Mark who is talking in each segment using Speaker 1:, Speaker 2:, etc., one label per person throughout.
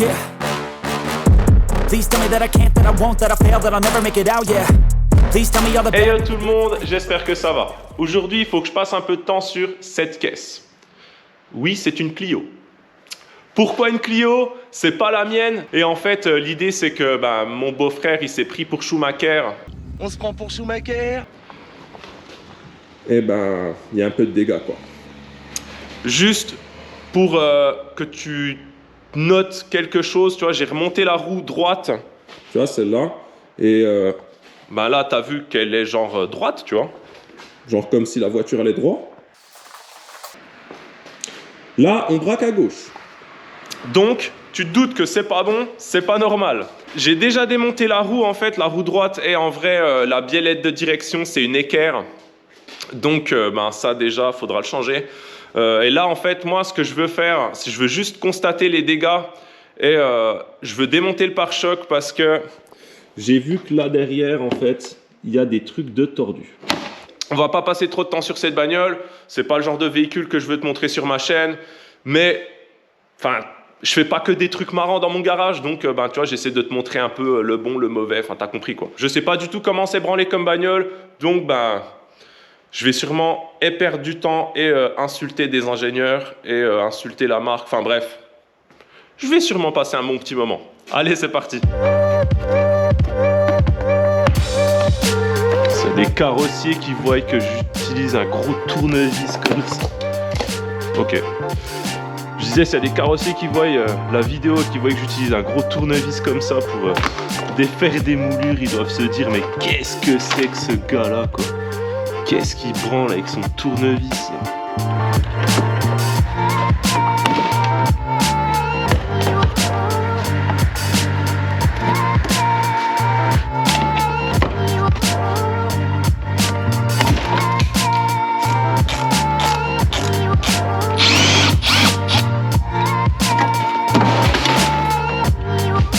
Speaker 1: yeah. Please tell me that I can't, that I won't, that I fail, that I'll never make it out, yeah. Please tell me all the...
Speaker 2: Hey yo tout le monde, j'espère que ça va. Aujourd'hui, il faut que je passe un peu de temps sur cette caisse. Oui, c'est une Clio. Pourquoi une Clio? C'est pas la mienne. Et en fait, l'idée c'est que mon beau-frère, il s'est pris pour Schumacher.
Speaker 3: On se prend pour Schumacher.
Speaker 2: Et il y a un peu de dégâts quoi. Juste pour que tu notes quelque chose, tu vois, j'ai remonté la roue droite. Tu vois, celle-là. Et là, t'as vu qu'elle est genre droite, tu vois. Genre comme si la voiture allait droit. Là, on braque à gauche. Donc, tu te doutes que c'est pas bon, c'est pas normal. J'ai déjà démonté la roue, en fait, la roue droite est en vrai, la biellette de direction, c'est une équerre. Donc, ça déjà, faudra le changer. Et là, en fait, moi, ce que je veux faire, c'est je veux juste constater les dégâts et je veux démonter le pare-choc parce que j'ai vu que là derrière, en fait, il y a des trucs de tordus. On va pas passer trop de temps sur cette bagnole. C'est pas le genre de véhicule que je veux te montrer sur ma chaîne, mais enfin. Je fais pas que des trucs marrants dans mon garage, donc tu vois, j'essaie de te montrer un peu le bon, le mauvais, enfin t'as compris quoi. Je sais pas du tout comment c'est branlé comme bagnole, donc je vais sûrement perdre du temps et insulter des ingénieurs et insulter la marque, enfin bref. Je vais sûrement passer un bon petit moment. Allez, c'est parti. C'est des carrossiers qui voient que j'utilise un gros tournevis comme ça. Ok. Je disais, s'il y a des carrossiers qui voient la vidéo, qui voient que j'utilise un gros tournevis comme ça pour défaire des moulures, ils doivent se dire, mais qu'est-ce que c'est que ce gars-là, quoi? Qu'est-ce qu'il branle avec son tournevis là?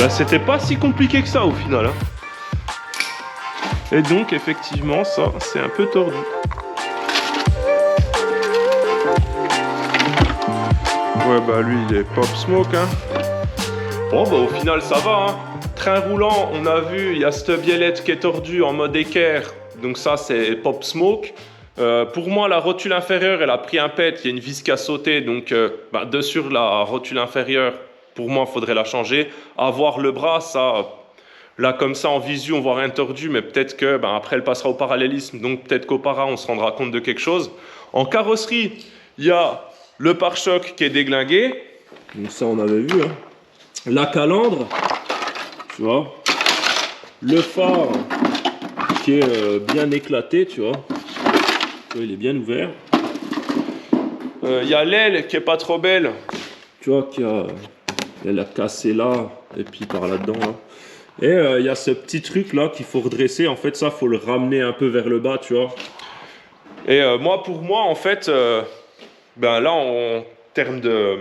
Speaker 2: C'était pas si compliqué que ça au final. Hein. Et donc effectivement ça c'est un peu tordu. Ouais lui il est pop smoke hein. Bon au final ça va hein. Train roulant, on a vu il y a cette biellette qui est tordue en mode équerre. Donc ça c'est pop smoke. Pour moi la rotule inférieure elle a pris un pet, il y a une vis qui a sauté. Donc dessus la rotule inférieure, pour moi, il faudrait la changer. Avoir le bras, ça, là, comme ça, en visu, on voit rien tordu, mais peut-être que, après, elle passera au parallélisme. Donc, peut-être qu'au para, on se rendra compte de quelque chose. En carrosserie, il y a le pare-choc qui est déglingué. Donc, ça, on avait vu. Hein. La calandre, tu vois. Le phare qui est bien éclaté, tu vois. Il est bien ouvert. Il y a l'aile qui est pas trop belle. Tu vois, elle a cassé là, et puis par là-dedans. Là. Et il y a ce petit truc là qu'il faut redresser. En fait, ça, faut le ramener un peu vers le bas, tu vois. Et pour moi, en fait, là, en termes de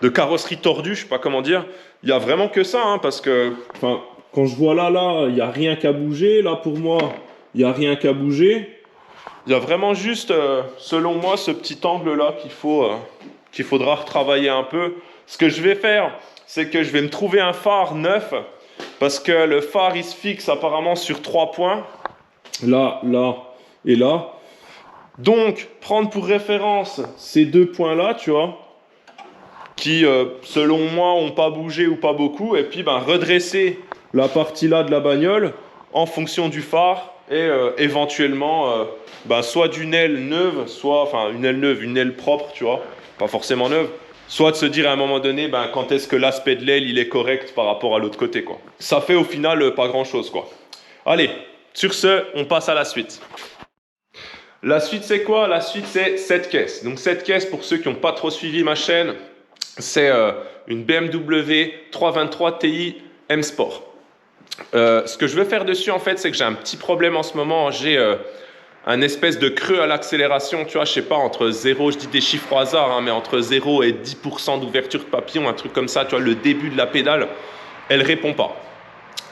Speaker 2: de carrosserie tordue, je sais pas comment dire, il y a vraiment que ça, hein, parce que, quand je vois là, il y a rien qu'à bouger. Là, pour moi, il y a rien qu'à bouger. Il y a vraiment juste, selon moi, ce petit angle là qu'il faudra retravailler un peu. Ce que je vais faire, c'est que je vais me trouver un phare neuf parce que le phare, il se fixe apparemment sur 3 points. Là, là et là. Donc, prendre pour référence ces 2 points-là, tu vois, qui, selon moi, n'ont pas bougé ou pas beaucoup. Et puis, redresser la partie là de la bagnole en fonction du phare et éventuellement, soit d'une aile neuve, soit, une aile neuve, une aile propre, tu vois, pas forcément neuve. Soit de se dire à un moment donné, quand est-ce que l'aspect de l'aile il est correct par rapport à l'autre côté, quoi. Ça fait au final pas grand-chose, quoi. Allez, sur ce, on passe à la suite. La suite, c'est quoi? La suite, c'est cette caisse. Donc cette caisse, pour ceux qui n'ont pas trop suivi ma chaîne, c'est une BMW 323 Ti M Sport. Ce que je veux faire dessus, en fait, c'est que j'ai un petit problème en ce moment. J'ai un espèce de creux à l'accélération, tu vois, je sais pas, entre 0, je dis des chiffres au hasard, hein, mais entre 0 et 10% d'ouverture de papillon, un truc comme ça, tu vois, le début de la pédale, elle répond pas.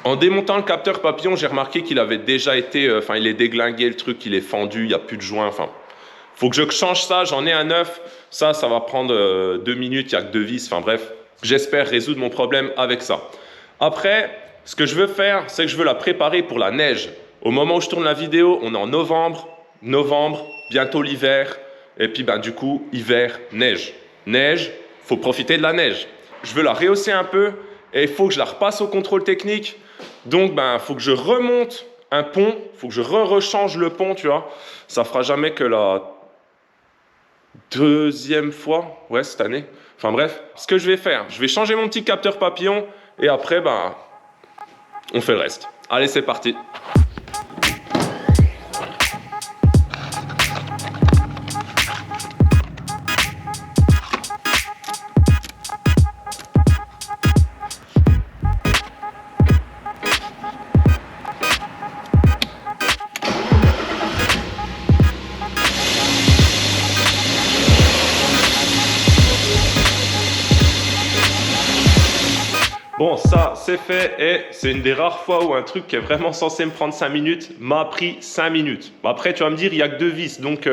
Speaker 2: En démontant le capteur papillon, j'ai remarqué qu'il avait déjà été, il est déglingué, le truc, il est fendu, il n'y a plus de joint, faut que je change ça, j'en ai un neuf, ça va prendre 2 minutes, il n'y a que 2 vis, bref, j'espère résoudre mon problème avec ça. Après, ce que je veux faire, c'est que je veux la préparer pour la neige. Au moment où je tourne la vidéo, on est en novembre, bientôt l'hiver, et puis du coup, hiver, neige. Neige, faut profiter de la neige. Je veux la rehausser un peu, et il faut que je la repasse au contrôle technique. Donc, faut que je remonte un pont, il faut que je rechange le pont, tu vois. Ça fera jamais que la deuxième fois, ouais, cette année. Enfin bref, ce que je vais faire, je vais changer mon petit capteur papillon, et après, on fait le reste. Allez, c'est parti. Bon, ça, c'est fait et c'est une des rares fois où un truc qui est vraiment censé me prendre 5 minutes m'a pris 5 minutes. Après, tu vas me dire, il n'y a que 2 vis, donc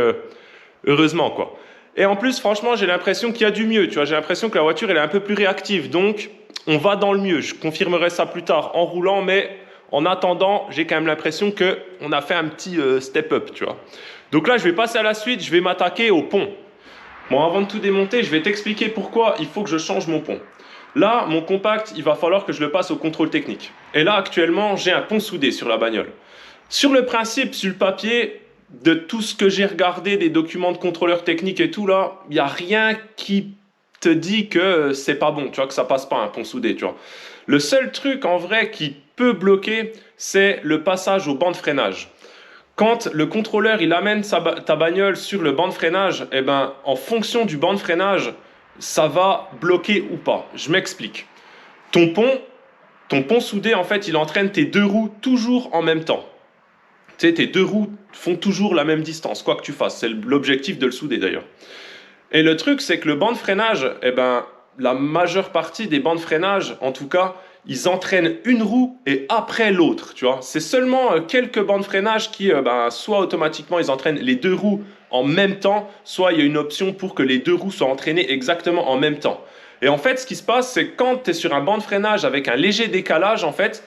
Speaker 2: heureusement, quoi. Et en plus, franchement, j'ai l'impression qu'il y a du mieux, tu vois. J'ai l'impression que la voiture, elle est un peu plus réactive, donc on va dans le mieux. Je confirmerai ça plus tard en roulant, mais en attendant, j'ai quand même l'impression qu'on a fait un petit step-up, tu vois. Donc là, je vais passer à la suite, je vais m'attaquer au pont. Bon, avant de tout démonter, je vais t'expliquer pourquoi il faut que je change mon pont. Là, mon compact, il va falloir que je le passe au contrôle technique. Et là, actuellement, j'ai un pont soudé sur la bagnole. Sur le principe, sur le papier, de tout ce que j'ai regardé, des documents de contrôleur technique et tout, là, il n'y a rien qui te dit que c'est pas bon, tu vois, que ça passe pas un pont soudé, tu vois. Le seul truc, en vrai, qui peut bloquer, c'est le passage au banc de freinage. Quand le contrôleur, il amène ta bagnole sur le banc de freinage, en fonction du banc de freinage, ça va bloquer ou pas. Je m'explique. Ton pont soudé, en fait, il entraîne tes deux roues toujours en même temps. Tu sais, tes deux roues font toujours la même distance, quoi que tu fasses. C'est l'objectif de le souder, d'ailleurs. Et le truc, c'est que le banc de freinage, la majeure partie des bancs de freinage, en tout cas, ils entraînent une roue et après l'autre, tu vois. C'est seulement quelques bancs de freinage qui, soit automatiquement, ils entraînent les deux roues en même temps, soit il y a une option pour que les deux roues soient entraînées exactement en même temps. Et en fait, ce qui se passe, c'est quand tu es sur un banc de freinage avec un léger décalage, en fait,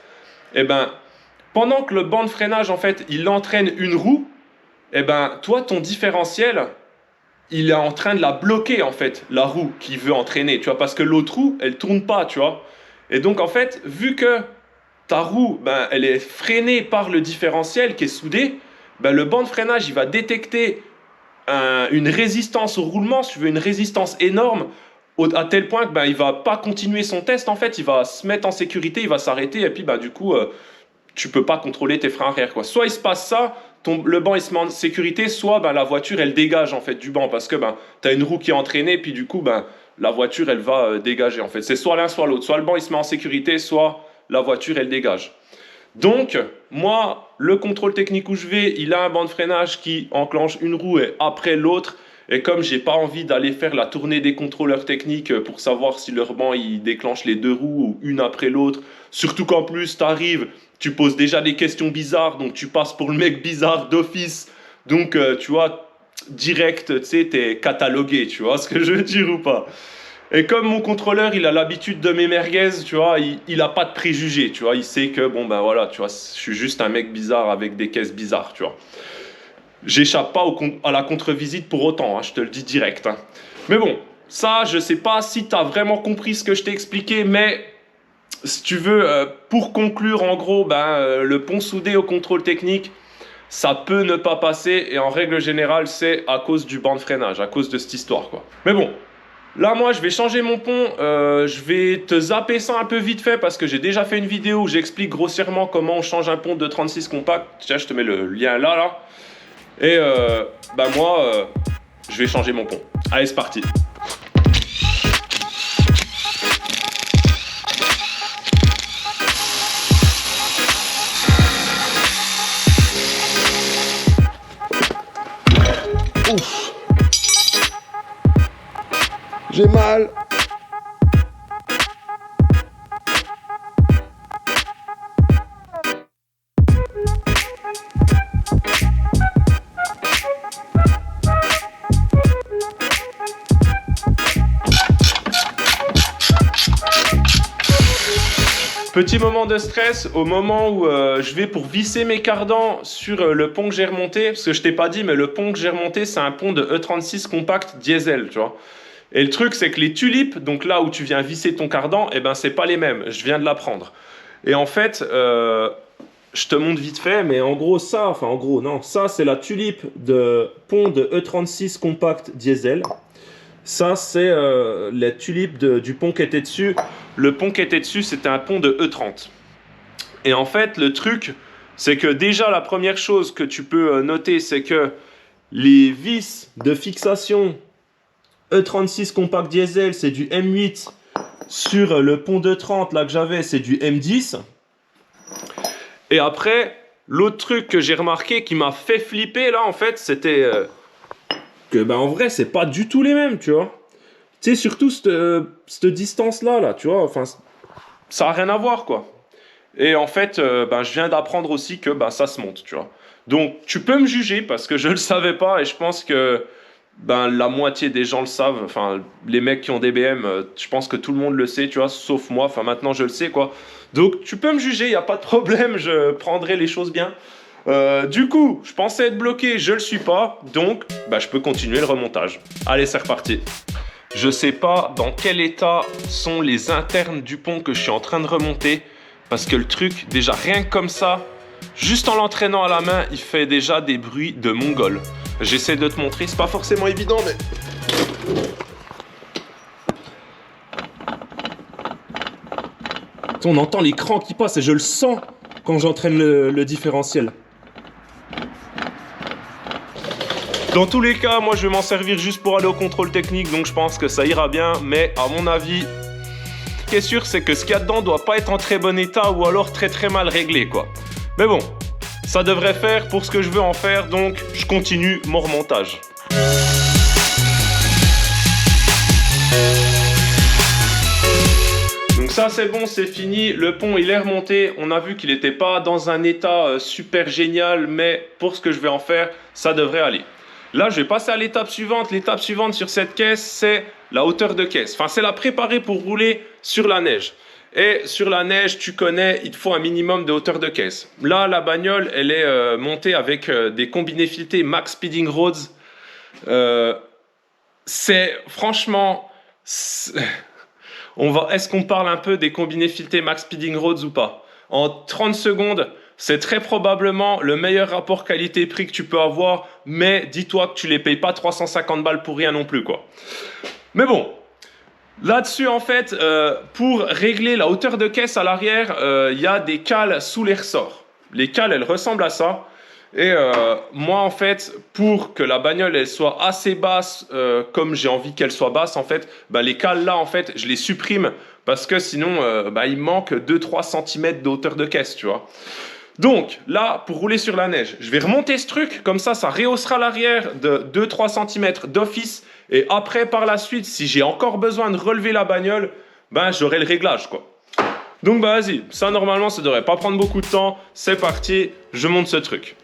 Speaker 2: pendant que le banc de freinage, en fait, il entraîne une roue, toi, ton différentiel, il est en train de la bloquer, en fait, la roue qui veut entraîner, tu vois, parce que l'autre roue, elle tourne pas, tu vois. Et donc, en fait, vu que ta roue, elle est freinée par le différentiel qui est soudé, le banc de freinage, il va détecter une résistance au roulement, si tu veux, une résistance énorme, à tel point que il va pas continuer son test, en fait, il va se mettre en sécurité, il va s'arrêter, et puis du coup, tu peux pas contrôler tes freins arrière, quoi. Soit il se passe ça, le banc il se met en sécurité, soit la voiture elle dégage en fait du banc, parce que tu as une roue qui est entraînée, puis du coup la voiture elle va dégager en fait. C'est soit l'un soit l'autre, soit le banc il se met en sécurité, soit la voiture elle dégage. Donc moi, le contrôle technique où je vais, il a un banc de freinage qui enclenche une roue et après l'autre. Et comme j'ai pas envie d'aller faire la tournée des contrôleurs techniques pour savoir si leur banc il déclenche les deux roues ou une après l'autre, surtout qu'en plus tu arrives, tu poses déjà des questions bizarres, donc tu passes pour le mec bizarre d'office, donc tu vois, direct, tu sais, t'es catalogué, tu vois ce que je veux dire ou pas? Et comme mon contrôleur, il a l'habitude de mes merguez, tu vois, il a pas de préjugés, tu vois, il sait que, voilà, tu vois, je suis juste un mec bizarre avec des caisses bizarres, tu vois. J'échappe pas à la contre-visite pour autant, hein, je te le dis direct. Hein. Mais bon, ça, je sais pas si tu as vraiment compris ce que je t'ai expliqué, mais si tu veux, pour conclure, en gros, le pont soudé au contrôle technique, ça peut ne pas passer, et en règle générale, c'est à cause du banc de freinage, à cause de cette histoire, quoi. Mais bon, là, moi, je vais changer mon pont, je vais te zapper ça un peu vite fait, parce que j'ai déjà fait une vidéo où j'explique grossièrement comment on change un pont de 36 compact. Tiens, je te mets le lien là. Et moi, je vais changer mon pont. Allez, c'est parti.
Speaker 3: Ouf. J'ai mal.
Speaker 2: Petit moment de stress au moment où je vais pour visser mes cardans sur le pont que j'ai remonté, parce que je t'ai pas dit, mais le pont que j'ai remonté, c'est un pont de E36 compact diesel, tu vois. Et le truc, c'est que les tulipes, donc là où tu viens visser ton cardan, eh ben c'est pas les mêmes, je viens de l'apprendre. Et en fait, je te montre vite fait, mais en gros ça, enfin en gros non, ça c'est la tulipe de pont de E36 compact diesel. Ça, c'est la tulipe du pont qui était dessus. Le pont qui était dessus, c'était un pont de E30. Et en fait, le truc, c'est que déjà, la première chose que tu peux noter, c'est que les vis de fixation E36 compact diesel, c'est du M8. Sur le pont de 30, là que j'avais, c'est du M10. Et après, l'autre truc que j'ai remarqué qui m'a fait flipper, là, en fait, c'était... que ben en vrai c'est pas du tout les mêmes, tu vois. Tu sais, surtout cette distance là, tu vois, enfin ça a rien à voir quoi. Et en fait ben, je viens d'apprendre aussi que ben, ça se monte, tu vois. Donc tu peux me juger parce que je le savais pas et je pense que ben, la moitié des gens le savent, enfin les mecs qui ont des BM, je pense que tout le monde le sait, tu vois, sauf moi, enfin maintenant je le sais quoi. Donc tu peux me juger, y a pas de problème, je prendrai les choses bien. Du coup, je pensais être bloqué, je le suis pas, donc bah, je peux continuer le remontage. Allez, c'est reparti. Je sais pas dans quel état sont les internes du pont que je suis en train de remonter, parce que le truc, déjà rien que comme ça, juste en l'entraînant à la main, il fait déjà des bruits de mongol. J'essaie de te montrer, c'est pas forcément évident, mais... On entend les crans qui passent et je le sens quand j'entraîne le différentiel. Dans tous les cas, moi je vais m'en servir juste pour aller au contrôle technique, donc je pense que ça ira bien, mais à mon avis, ce qui est sûr, c'est que ce qu'il y a dedans doit pas être en très bon état ou alors très très mal réglé, quoi. Mais bon, ça devrait faire pour ce que je veux en faire, donc je continue mon remontage. Donc ça c'est bon, c'est fini, le pont il est remonté, on a vu qu'il n'était pas dans un état super génial, mais pour ce que je vais en faire, ça devrait aller. Là je vais passer à l'étape suivante sur cette caisse, c'est la hauteur de caisse. Enfin c'est la préparer pour rouler sur la neige. Et sur la neige, tu connais, il te faut un minimum de hauteur de caisse. Là la bagnole, elle est montée avec des combinés filetés Max Speeding Roads. C'est franchement... Est-ce qu'on parle un peu des combinés filetés Max Speeding Roads ou pas? En 30 secondes, c'est très probablement le meilleur rapport qualité-prix que tu peux avoir, mais dis-toi que tu les payes pas 350 balles pour rien non plus, quoi. Mais bon, là-dessus, en fait, pour régler la hauteur de caisse à l'arrière, il y a des cales sous les ressorts. Les cales, elles ressemblent à ça. Et moi, en fait, pour que la bagnole elle soit assez basse, comme j'ai envie qu'elle soit basse, en fait, bah, les cales là, en fait, je les supprime parce que sinon, bah, il manque 2-3 cm de hauteur de caisse, tu vois. Donc, là, pour rouler sur la neige, je vais remonter ce truc, comme ça rehaussera l'arrière de 2-3 cm d'office. Et après, par la suite, si j'ai encore besoin de relever la bagnole, ben, j'aurai le réglage, quoi. Donc, bah, vas-y, ça, normalement, ça devrait pas prendre beaucoup de temps. C'est parti, je monte ce truc.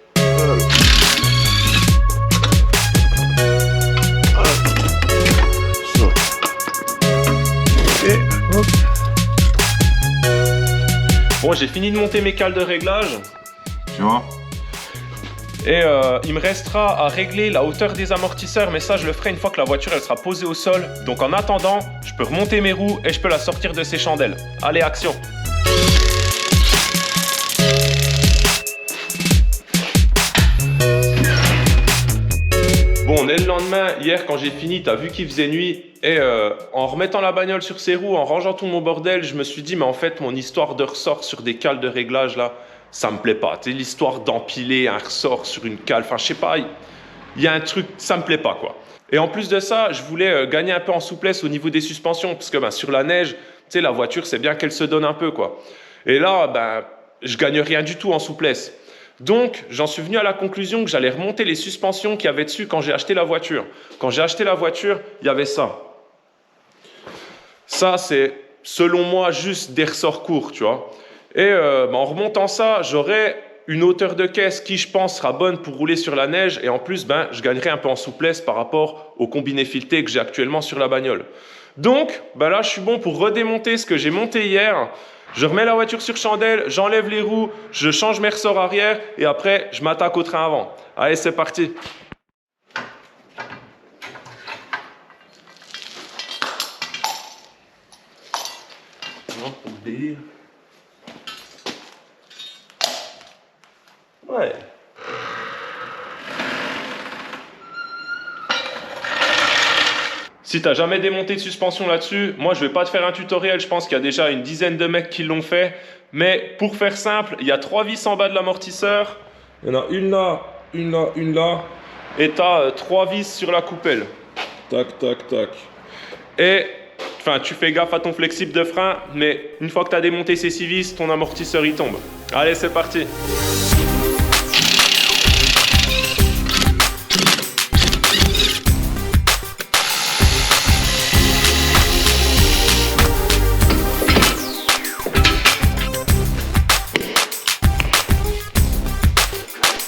Speaker 2: Bon, j'ai fini de monter mes cales de réglage, tu vois. Et il me restera à régler la hauteur des amortisseurs, mais ça je le ferai une fois que la voiture elle sera posée au sol. Donc en attendant, je peux remonter mes roues et je peux la sortir de ses chandelles. Allez, action! Bon, on est le lendemain. Hier, quand j'ai fini, t'as vu qu'il faisait nuit. Et en remettant la bagnole sur ses roues, en rangeant tout mon bordel, je me suis dit, mais en fait, mon histoire de ressort sur des cales de réglage, là, ça me plaît pas. Tu sais, l'histoire d'empiler un ressort sur une cale, enfin, je sais pas, il y a un truc, ça me plaît pas, quoi. Et en plus de ça, je voulais gagner un peu en souplesse au niveau des suspensions, parce que ben, sur la neige, tu sais, la voiture, c'est bien qu'elle se donne un peu, quoi. Et là, ben, je gagne rien du tout en souplesse. Donc, j'en suis venu à la conclusion que j'allais remonter les suspensions qu'il y avait dessus quand j'ai acheté la voiture. Quand j'ai acheté la voiture, il y avait ça. Ça, c'est, selon moi, juste des ressorts courts, tu vois. Et en remontant ça, j'aurai une hauteur de caisse qui, je pense, sera bonne pour rouler sur la neige. Et en plus, ben, je gagnerai un peu en souplesse par rapport au combiné fileté que j'ai actuellement sur la bagnole. Donc, ben là, je suis bon pour redémonter ce que j'ai monté hier. Je remets la voiture sur chandelle, j'enlève les roues, je change mes ressorts arrière et après, je m'attaque au train avant. Allez, c'est parti. Non, pour le délire. Ouais. Si t'as jamais démonté de suspension là-dessus, moi je vais pas te faire un tutoriel, je pense qu'il y a déjà une dizaine de mecs qui l'ont fait. Mais pour faire simple, il y a 3 vis en bas de l'amortisseur. Il y en a une là, une là, une là. Et t'as 3 vis sur la coupelle. Tac, tac, tac. Et enfin, tu fais gaffe à ton flexible de frein, mais une fois que t'as démonté ces 6 vis, ton amortisseur il tombe. Allez, c'est parti.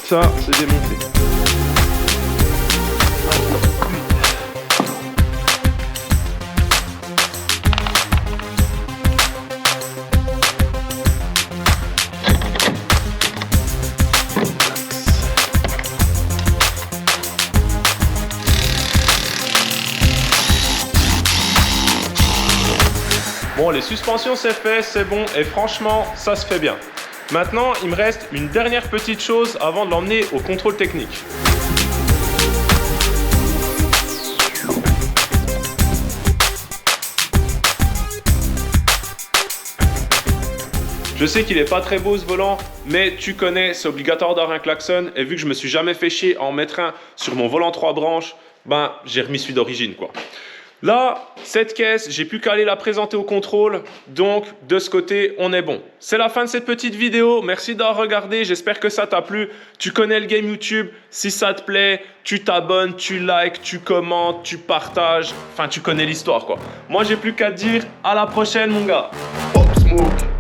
Speaker 2: Ça, c'est démonté. Bon, les suspensions, c'est fait, c'est bon, et franchement, ça se fait bien. Maintenant, il me reste une dernière petite chose avant de l'emmener au contrôle technique. Je sais qu'il n'est pas très beau ce volant, mais tu connais, c'est obligatoire d'avoir un klaxon. Et vu que je me suis jamais fait chier à en mettre un sur mon volant 3 branches, ben j'ai remis celui d'origine quoi. Là, cette caisse, j'ai plus qu'à aller la présenter au contrôle, donc de ce côté, on est bon. C'est la fin de cette petite vidéo, merci d'avoir regardé, j'espère que ça t'a plu. Tu connais le game YouTube, si ça te plaît, tu t'abonnes, tu likes, tu commentes, tu partages, enfin tu connais l'histoire quoi. Moi j'ai plus qu'à te dire à la prochaine mon gars.
Speaker 3: Pop Smoke.